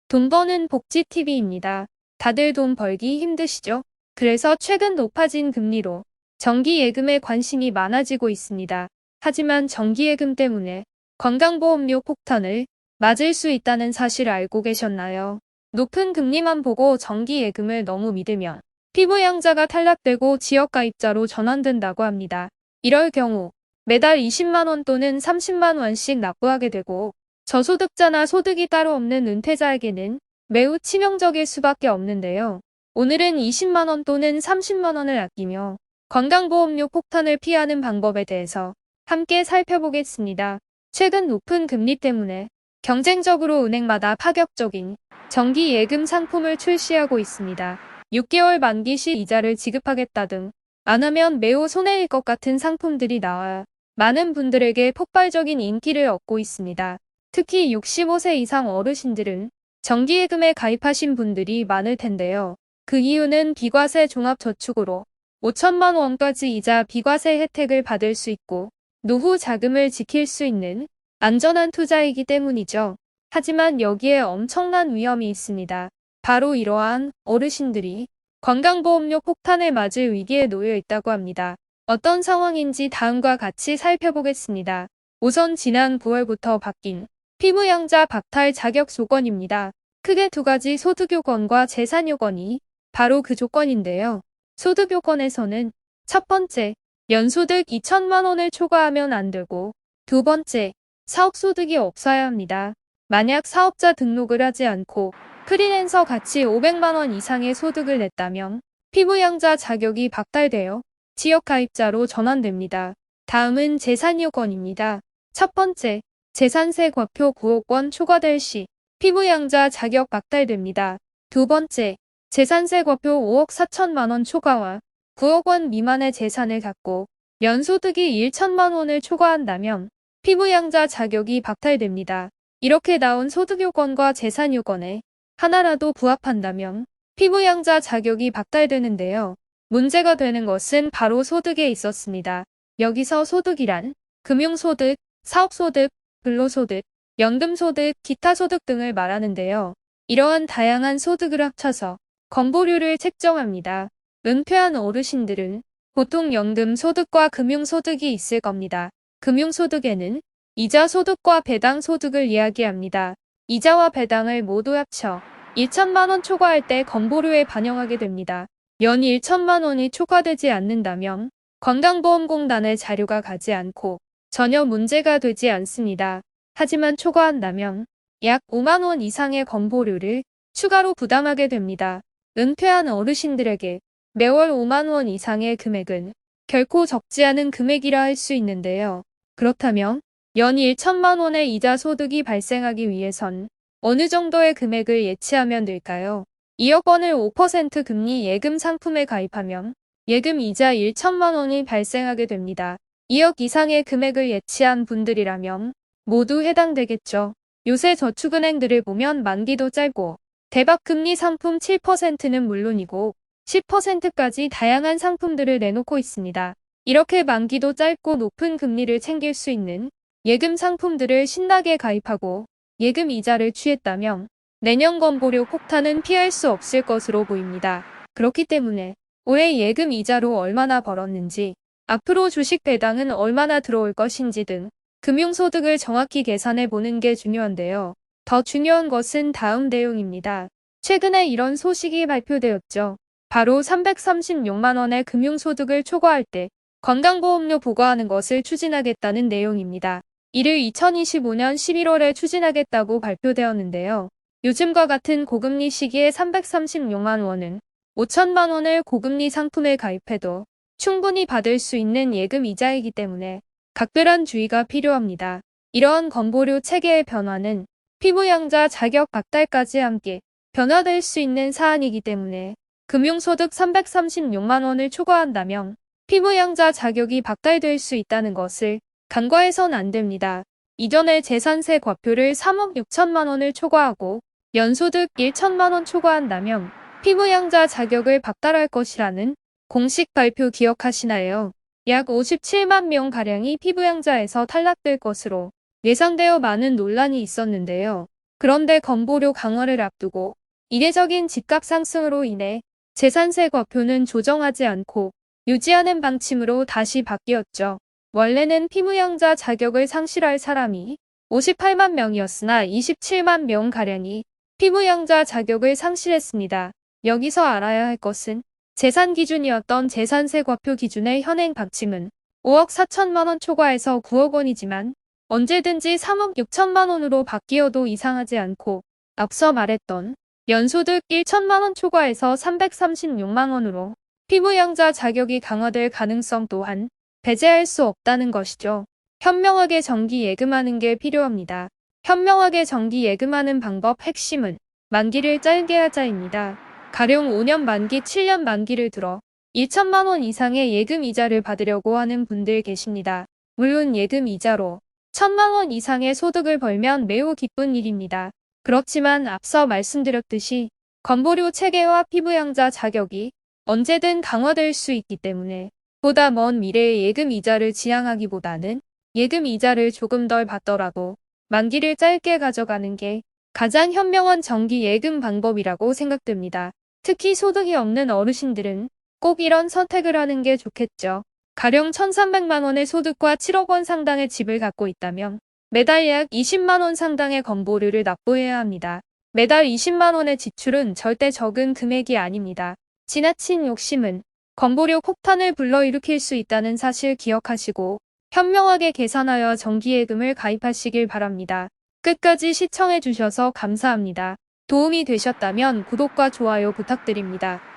돈 버는 복지 TV입니다. 다들 돈 벌기 힘드시죠? 그래서 최근 높아진 금리로 정기예금에 관심이 많아지고 있습니다. 하지만 정기예금 때문에 건강보험료 폭탄을 맞을 수 있다는 사실 알고 계셨나요? 높은 금리만 보고 정기예금을 너무 믿으면 피부양자가 탈락되고 지역가입자로 전환된다고 합니다. 이럴 경우 매달 20만원 또는 30만원씩 납부하게 되고 저소득자나 소득이 따로 없는 은퇴자에게는 매우 치명적일 수밖에 없는데요. 오늘은 20만원 또는 30만원을 아끼며 건강보험료 폭탄을 피하는 방법에 대해서 함께 살펴보겠습니다. 최근 높은 금리 때문에 경쟁적으로 은행마다 파격적인 정기예금 상품을 출시하고 있습니다. 6개월 만기 시 이자를 지급하겠다 등 안 하면 매우 손해일 것 같은 상품들이 나와 많은 분들에게 폭발적인 인기를 얻고 있습니다. 특히 65세 이상 어르신들은 정기예금에 가입하신 분들이 많을 텐데요. 그 이유는 비과세 종합저축으로 5천만 원까지 이자 비과세 혜택을 받을 수 있고 노후 자금을 지킬 수 있는 안전한 투자이기 때문이죠. 하지만 여기에 엄청난 위험이 있습니다. 바로 이러한 어르신들이 건강보험료 폭탄을 맞을 위기에 놓여 있다고 합니다. 어떤 상황인지 다음과 같이 살펴보겠습니다. 우선 지난 9월부터 바뀐 피부양자 박탈 자격 조건입니다. 크게 두 가지 소득요건과 재산요건이 바로 그 조건인데요. 소득요건에서는 첫 번째, 연소득 2천만 원을 초과하면 안 되고 두 번째, 사업소득이 없어야 합니다. 만약 사업자 등록을 하지 않고 프리랜서 같이 500만 원 이상의 소득을 냈다면 피부양자 자격이 박탈되어 지역가입자로 전환됩니다. 다음은 재산요건입니다. 첫 번째, 재산세 과표 9억 원 초과될 시 피부양자 자격 박탈됩니다. 두 번째, 재산세 과표 5억 4천만 원 초과와 9억 원 미만의 재산을 갖고 연소득이 1천만 원을 초과한다면 피부양자 자격이 박탈됩니다. 이렇게 나온 소득요건과 재산요건에 하나라도 부합한다면 피부양자 자격이 박탈되는데요. 문제가 되는 것은 바로 소득에 있었습니다. 여기서 소득이란 금융소득, 사업소득, 근로소득, 연금소득, 기타소득 등을 말하는데요. 이러한 다양한 소득을 합쳐서 건보료를 책정합니다. 은퇴한 어르신들은 보통 연금소득과 금융소득이 있을 겁니다. 금융소득에는 이자소득과 배당소득을 이야기합니다. 이자와 배당을 모두 합쳐 1천만 원 초과할 때 건보료에 반영하게 됩니다. 연 1천만 원이 초과되지 않는다면 건강보험공단에 자료가 가지 않고 전혀 문제가 되지 않습니다. 하지만 초과한다면 약 5만 원 이상의 건보료를 추가로 부담하게 됩니다. 은퇴한 어르신들에게 매월 5만 원 이상의 금액은 결코 적지 않은 금액이라 할 수 있는데요. 그렇다면 연 1천만 원의 이자 소득이 발생하기 위해선 어느 정도의 금액을 예치하면 될까요? 2억 원을 5% 금리 예금 상품에 가입하면 예금 이자 1천만 원이 발생하게 됩니다. 2억 이상의 금액을 예치한 분들이라면 모두 해당되겠죠. 요새 저축은행들을 보면 만기도 짧고 대박금리 상품 7%는 물론이고 10%까지 다양한 상품들을 내놓고 있습니다. 이렇게 만기도 짧고 높은 금리를 챙길 수 있는 예금 상품들을 신나게 가입하고 예금 이자를 취했다면 내년 건보료 폭탄은 피할 수 없을 것으로 보입니다. 그렇기 때문에 올해 예금 이자로 얼마나 벌었는지, 앞으로 주식 배당은 얼마나 들어올 것인지 등 금융소득을 정확히 계산해 보는 게 중요한데요. 더 중요한 것은 다음 내용입니다. 최근에 이런 소식이 발표되었죠. 바로 336만 원의 금융소득을 초과할 때 건강보험료 부과하는 것을 추진하겠다는 내용입니다. 이를 2025년 11월에 추진하겠다고 발표되었는데요. 요즘과 같은 고금리 시기에 336만 원은 5천만 원을 고금리 상품에 가입해도 충분히 받을 수 있는 예금 이자이기 때문에 각별한 주의가 필요합니다. 이러한 건보료 체계의 변화는 피부양자 자격 박탈까지 함께 변화될 수 있는 사안이기 때문에 금융소득 336만 원을 초과한다면 피부양자 자격이 박탈될 수 있다는 것을 간과해선 안 됩니다. 이전에 재산세 과표를 3억 6천만 원을 초과하고 연소득 1천만 원 초과한다면 피부양자 자격을 박탈할 것이라는 공식 발표 기억하시나요? 약 57만 명가량이 피부양자에서 탈락될 것으로 예상되어 많은 논란이 있었는데요. 그런데 건보료 강화를 앞두고 이례적인 집값 상승으로 인해 재산세 과표는 조정하지 않고 유지하는 방침으로 다시 바뀌었죠. 원래는 피무양자 자격을 상실할 사람이 58만 명이었으나 27만 명가량이 피무양자 자격을 상실했습니다. 여기서 알아야 할 것은 재산 기준이었던 재산세 과표 기준의 현행 방침은 5억 4천만 원 초과해서 9억 원이지만 언제든지 3억 6천만 원으로 바뀌어도 이상하지 않고 앞서 말했던 연소득 1천만 원 초과해서 336만 원으로 피무양자 자격이 강화될 가능성 또한 배제할 수 없다는 것이죠. 현명하게 정기 예금하는 게 필요합니다. 현명하게 정기 예금하는 방법 핵심은 만기를 짧게 하자입니다. 가령 5년 만기, 7년 만기를 들어 1천만 원 이상의 예금 이자를 받으려고 하는 분들 계십니다. 물론 예금 이자로 1천만 원 이상의 소득을 벌면 매우 기쁜 일입니다. 그렇지만 앞서 말씀드렸듯이 건보료 체계와 피부양자 자격이 언제든 강화될 수 있기 때문에 보다 먼 미래의 예금 이자를 지향하기보다는 예금 이자를 조금 덜 받더라도 만기를 짧게 가져가는 게 가장 현명한 정기 예금 방법이라고 생각됩니다. 특히 소득이 없는 어르신들은 꼭 이런 선택을 하는 게 좋겠죠. 가령 1,300만 원의 소득과 7억 원 상당의 집을 갖고 있다면 매달 약 20만 원 상당의 건보료를 납부해야 합니다. 매달 20만 원의 지출은 절대 적은 금액이 아닙니다. 지나친 욕심은 건보료 폭탄을 불러일으킬 수 있다는 사실 기억하시고 현명하게 계산하여 정기예금을 가입하시길 바랍니다. 끝까지 시청해주셔서 감사합니다. 도움이 되셨다면 구독과 좋아요 부탁드립니다.